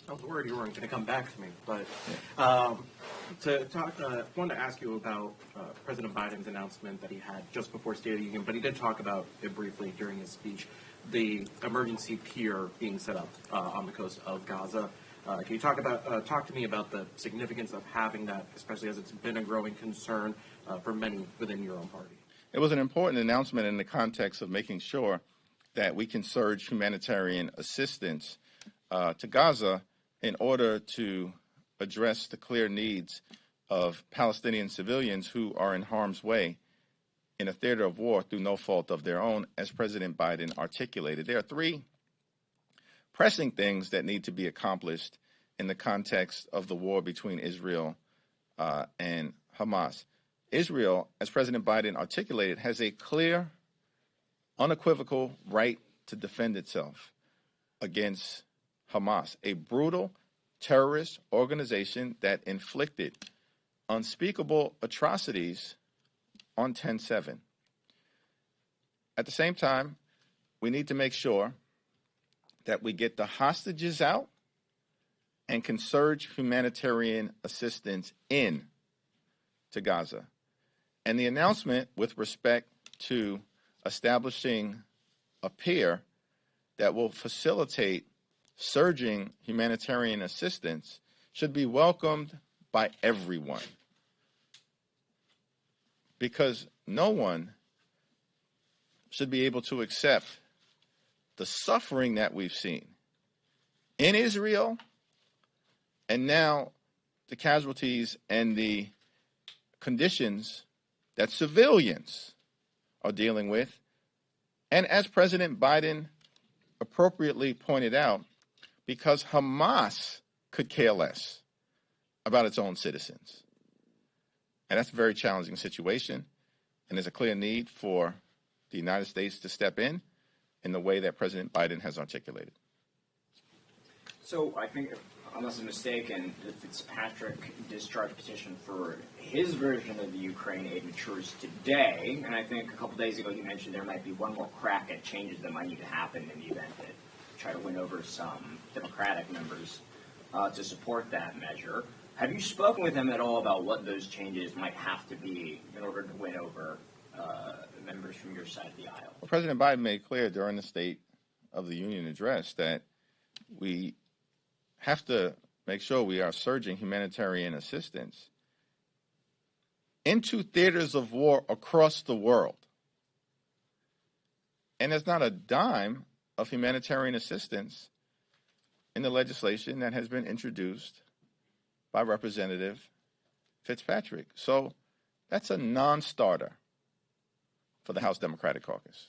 I was worried you weren't going to come back to me, but to talk, I wanted to ask you about President Biden's announcement that he had just before State of the Union, but he did talk about it briefly during his speech, the emergency pier being set up on the coast of Gaza. Can you talk to me about the significance of having that, especially as it's been a growing concern for many within your own party? It was an important announcement in the context of making sure that we can surge humanitarian assistance to Gaza in order to address the clear needs of Palestinian civilians who are in harm's way in a theater of war through no fault of their own, as President Biden articulated. There are three pressing things that need to be accomplished in the context of the war between Israel and Hamas. Israel, as President Biden articulated, has a clear, unequivocal right to defend itself against Hamas, a brutal terrorist organization that inflicted unspeakable atrocities on 10/7. At the same time, we need to make sure that we get the hostages out and can surge humanitarian assistance in to Gaza. And the announcement with respect to establishing a pier that will facilitate surging humanitarian assistance should be welcomed by everyone, because no one should be able to accept the suffering that we've seen in Israel and now the casualties and the conditions that civilians are dealing with. And as President Biden appropriately pointed out, because Hamas could care less about its own citizens. And that's a very challenging situation. And there's a clear need for the United States to step in the way that President Biden has articulated. So I think, unless I'm mistaken, the Fitzpatrick discharge petition for his version of the Ukraine aid matures today. And I think a couple days ago you mentioned there might be one more crack at changes that might need to happen in the event that try to win over some Democratic members to support that measure. Have you spoken with him at all about what those changes might have to be in order to win over members from your side of the aisle? Well, President Biden made clear during the State of the Union address that we have to make sure we are surging humanitarian assistance into theaters of war across the world. And there's not a dime of humanitarian assistance in the legislation that has been introduced by Representative Fitzpatrick. So that's a non-starter for the House Democratic Caucus.